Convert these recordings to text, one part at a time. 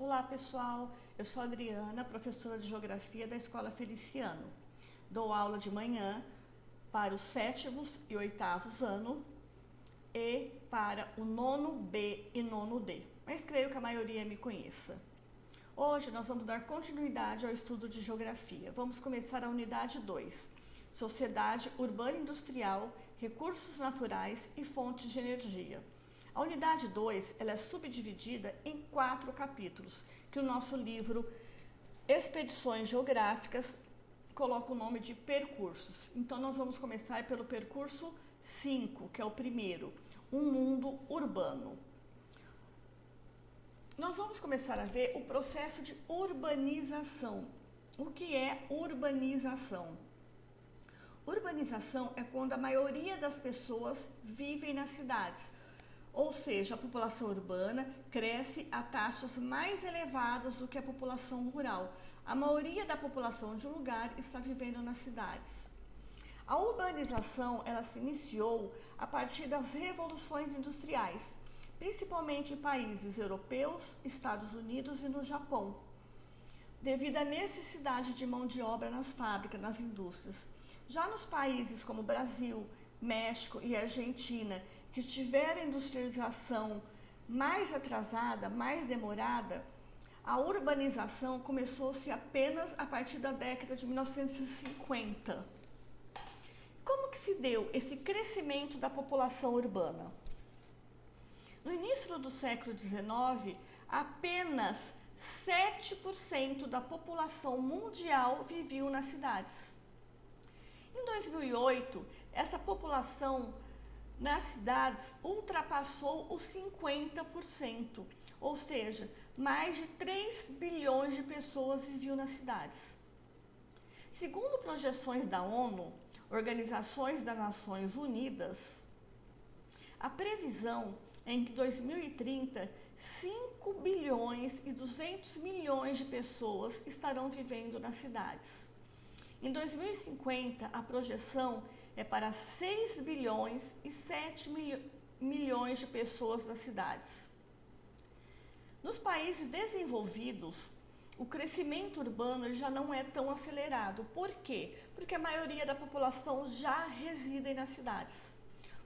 Olá pessoal, eu sou a Adriana, professora de Geografia da Escola Feliciano. Dou aula de manhã para os 7º e 8º ano e para o 9º B e 9º D, mas creio que a maioria me conheça. Hoje nós vamos dar continuidade ao estudo de Geografia. Vamos começar a unidade 2, Sociedade Urbana Industrial, Recursos Naturais e Fontes de Energia. A unidade 2 ela é subdividida em 4 capítulos, que o nosso livro Expedições Geográficas coloca o nome de percursos. Então nós vamos começar pelo percurso 5, que é o primeiro, um mundo urbano. Nós vamos começar a ver o processo de urbanização. O que é urbanização? Urbanização é quando a maioria das pessoas vivem nas cidades. Ou seja, a população urbana cresce a taxas mais elevadas do que a população rural. A maioria da população de um lugar está vivendo nas cidades. A urbanização ela se iniciou a partir das revoluções industriais, principalmente em países europeus, Estados Unidos e no Japão, devido à necessidade de mão de obra nas fábricas, nas indústrias. Já nos países como Brasil, México e Argentina, que tiveram a industrialização mais atrasada, mais demorada, a urbanização começou-se apenas a partir da década de 1950. Como que se deu esse crescimento da população urbana? No início do século XIX, apenas 7% da população mundial vivia nas cidades. Em 2008, essa população nas cidades ultrapassou os 50%, ou seja, mais de 3 bilhões de pessoas viviam nas cidades. Segundo projeções da ONU, Organizações das Nações Unidas, a previsão é em que em 2030, 5 bilhões e 200 milhões de pessoas estarão vivendo nas cidades. Em 2050, a projeção é para 6 bilhões e 7 milhões de pessoas nas cidades. Nos países desenvolvidos, o crescimento urbano já não é tão acelerado. Por quê? Porque a maioria da população já reside nas cidades.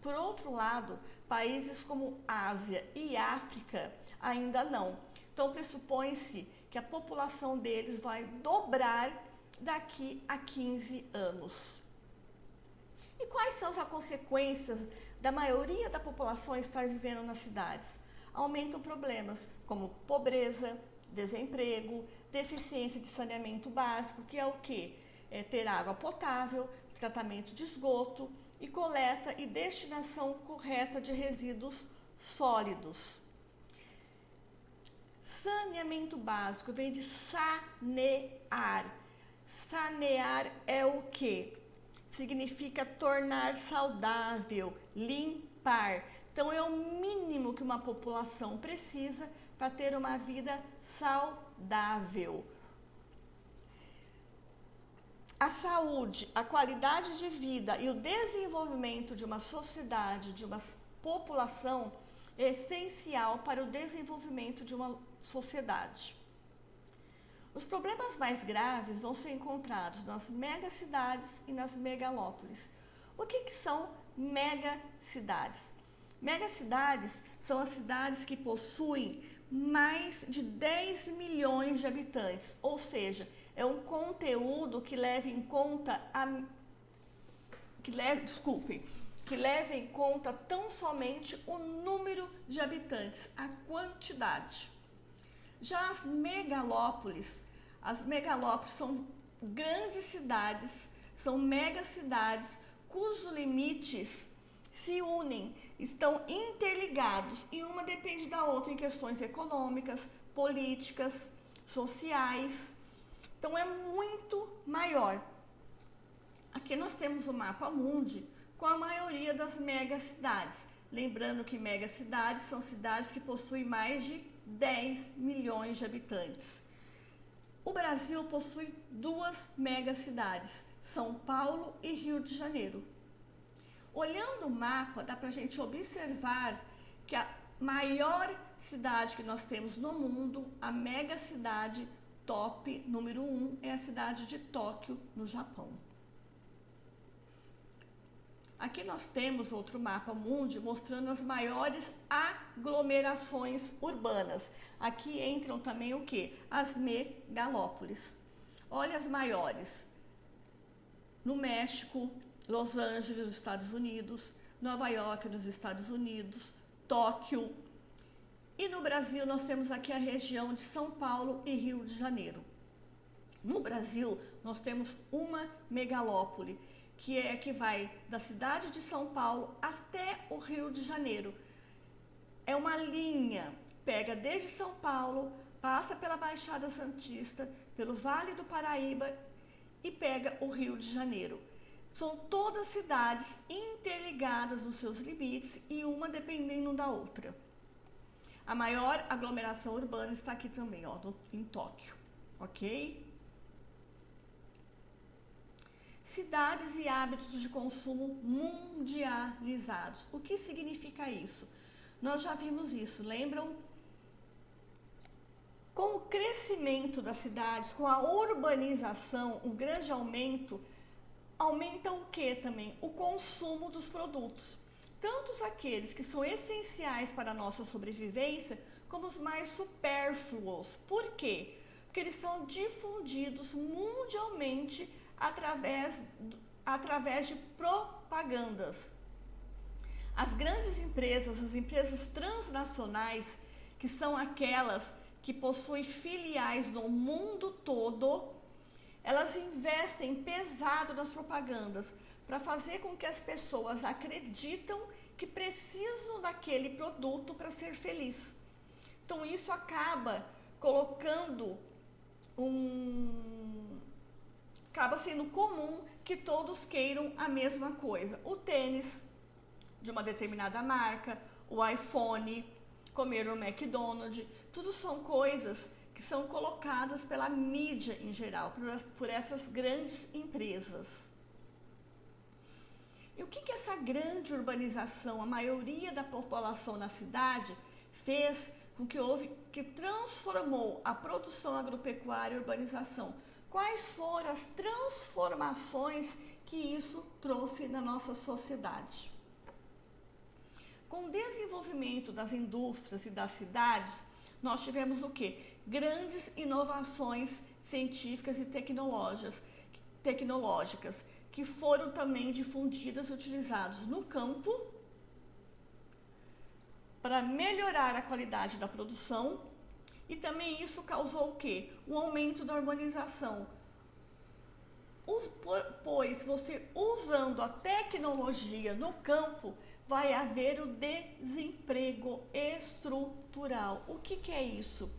Por outro lado, países como Ásia e África ainda não. Então, pressupõe-se que a população deles vai dobrar daqui a 15 anos. E quais são as consequências da maioria da população estar vivendo nas cidades? Aumentam problemas como pobreza, desemprego, deficiência de saneamento básico, que é o quê? É ter água potável, tratamento de esgoto e coleta e destinação correta de resíduos sólidos. Saneamento básico vem de sanear. Sanear é o quê? Significa tornar saudável, limpar. Então, é o mínimo que uma população precisa para ter uma vida saudável. A saúde, a qualidade de vida e o desenvolvimento de uma sociedade, de uma população, é essencial para o desenvolvimento de uma sociedade. Os problemas mais graves vão ser encontrados nas megacidades e nas megalópolis. O que são megacidades? Megacidades são as cidades que possuem mais de 10 milhões de habitantes, ou seja, é um conteúdo que leva em conta que leva em conta tão somente o número de habitantes, a quantidade. Já as megalópolis são grandes cidades, são megacidades cujos limites se unem, estão interligados e uma depende da outra em questões econômicas, políticas, sociais. Então é muito maior. Aqui nós temos o mapa mundi com a maioria das megacidades. Lembrando que megacidades são cidades que possuem mais de 10 milhões de habitantes. O Brasil possui 2 megacidades, São Paulo e Rio de Janeiro. Olhando o mapa, dá para a gente observar que a maior cidade que nós temos no mundo, a mega cidade top número 1 é a cidade de Tóquio, no Japão. Aqui nós temos outro mapa mundi mostrando as maiores aglomerações urbanas. Aqui entram também o que? As megalópolis. Olha as maiores. No México, Los Angeles, nos Estados Unidos, Nova York, nos Estados Unidos, Tóquio. E no Brasil nós temos aqui a região de São Paulo e Rio de Janeiro. No Brasil nós temos uma megalópole, que é a que vai da cidade de São Paulo até o Rio de Janeiro. É uma linha, pega desde São Paulo, passa pela Baixada Santista, pelo Vale do Paraíba e pega o Rio de Janeiro. São todas cidades interligadas nos seus limites e uma dependendo da outra. A maior aglomeração urbana está aqui também, ó, em Tóquio, ok? Cidades e hábitos de consumo mundializados. O que significa isso? Nós já vimos isso, lembram? Com o crescimento das cidades, com a urbanização, o grande aumento, aumenta o que também? O consumo dos produtos. Tanto aqueles que são essenciais para a nossa sobrevivência, como os mais supérfluos. Por quê? Porque eles são difundidos mundialmente através de propagandas. As grandes empresas, as empresas transnacionais, que são aquelas que possuem filiais no mundo todo, elas investem pesado nas propagandas para fazer com que as pessoas acreditam que precisam daquele produto para ser feliz. Então isso acaba colocando acaba sendo comum que todos queiram a mesma coisa. O tênis de uma determinada marca, o iPhone, comer no McDonald's, tudo são coisas que são colocadas pela mídia em geral, por essas grandes empresas. E o que essa grande urbanização, a maioria da população na cidade, fez com que transformou a produção agropecuária e urbanização? Quais foram as transformações que isso trouxe na nossa sociedade? Com o desenvolvimento das indústrias e das cidades, nós tivemos o quê? Grandes inovações científicas e tecnológicas que foram também difundidas e utilizadas no campo para melhorar a qualidade da produção, e também isso causou o quê? Um aumento da urbanização. Pois você usando a tecnologia no campo, vai haver o desemprego estrutural. O que é isso?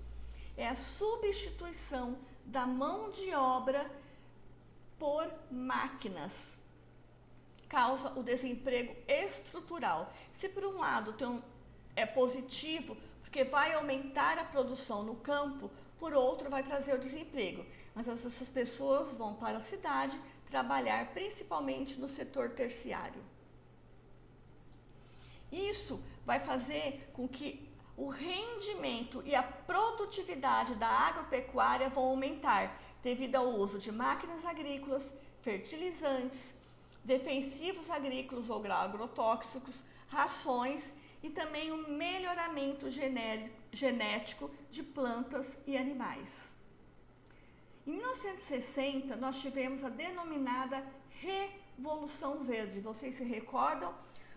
É a substituição da mão de obra por máquinas. Causa o desemprego estrutural. Se por um lado é positivo, porque vai aumentar a produção no campo, por outro vai trazer o desemprego. Mas essas pessoas vão para a cidade trabalhar principalmente no setor terciário. Isso vai fazer com que o rendimento e a produtividade da agropecuária vão aumentar devido ao uso de máquinas agrícolas, fertilizantes, defensivos agrícolas ou agrotóxicos, rações e também o melhoramento genético de plantas e animais. Em 1960, nós tivemos a denominada Revolução Verde. Vocês se recordam?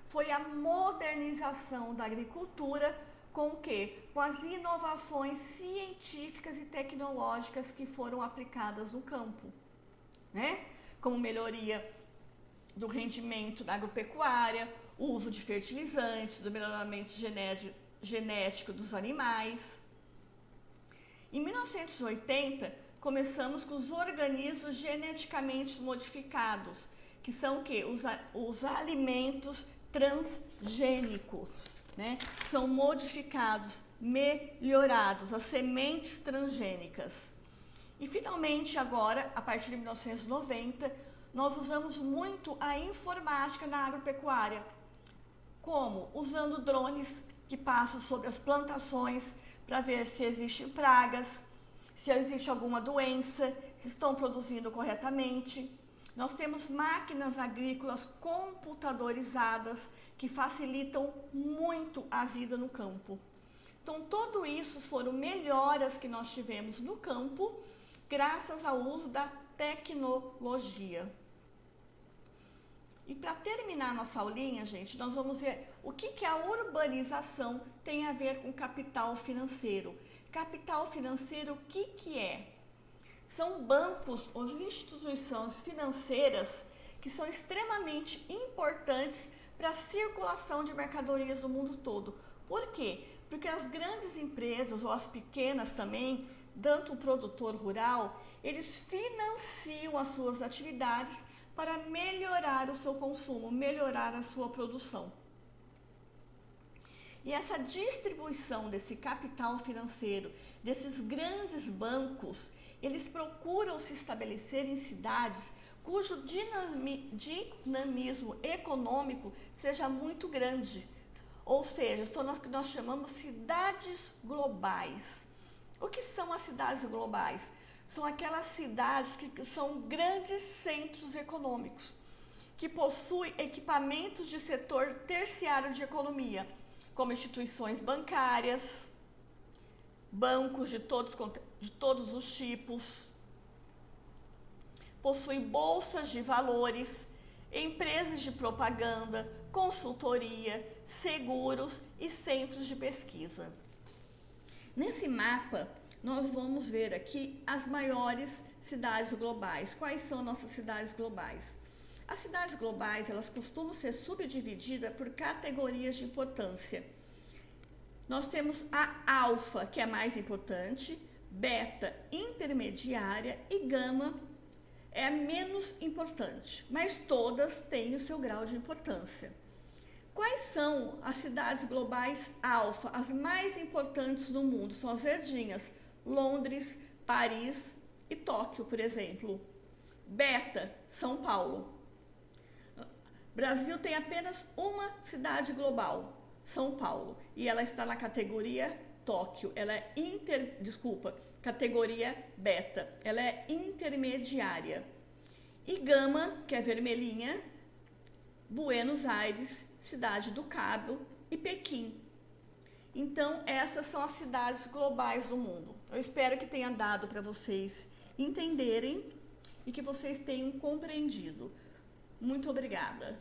Foi a modernização da agricultura com o quê? Com as inovações científicas e tecnológicas que foram aplicadas no campo, né? Como melhoria do rendimento da agropecuária, o uso de fertilizantes, do melhoramento genético dos animais. Em 1980, começamos com os organismos geneticamente modificados, que são o quê? Os alimentos transgênicos, né? São modificados, melhorados, as sementes transgênicas. E finalmente agora, a partir de 1990, nós usamos muito a informática na agropecuária. Como? Usando drones que passam sobre as plantações para ver se existem pragas, se existe alguma doença, se estão produzindo corretamente. Nós temos máquinas agrícolas computadorizadas que facilitam muito a vida no campo. Então, tudo isso foram melhoras que nós tivemos no campo, graças ao uso da tecnologia. E para terminar nossa aulinha, gente, nós vamos ver o que a urbanização tem a ver com capital financeiro. Capital financeiro, o que é? São bancos ou instituições financeiras que são extremamente importantes para a circulação de mercadorias no mundo todo. Por quê? Porque as grandes empresas ou as pequenas também, tanto o produtor rural, eles financiam as suas atividades para melhorar o seu consumo, melhorar a sua produção. E essa distribuição desse capital financeiro, desses grandes bancos, eles procuram se estabelecer em cidades cujo dinamismo econômico seja muito grande. Ou seja, são o que nós chamamos cidades globais. O que são as cidades globais? São aquelas cidades que são grandes centros econômicos, que possuem equipamentos de setor terciário de economia, como instituições bancárias, bancos de todos os tipos, possuem bolsas de valores, empresas de propaganda, consultoria, seguros e centros de pesquisa. Nesse mapa, nós vamos ver aqui as maiores cidades globais. Quais são nossas cidades globais? As cidades globais, elas costumam ser subdivididas por categorias de importância. Nós temos a alfa, que é a mais importante, beta, intermediária e gama é a menos importante, mas todas têm o seu grau de importância. Quais são as cidades globais alfa, as mais importantes no mundo? São as verdinhas, Londres, Paris e Tóquio, por exemplo. Beta, São Paulo. Brasil tem apenas uma cidade global, São Paulo, e ela está na categoria Tóquio. Ela é categoria beta, ela é intermediária. E gama, que é vermelhinha, Buenos Aires, Cidade do Cabo e Pequim. Então, essas são as cidades globais do mundo. Eu espero que tenha dado para vocês entenderem e que vocês tenham compreendido. Muito obrigada.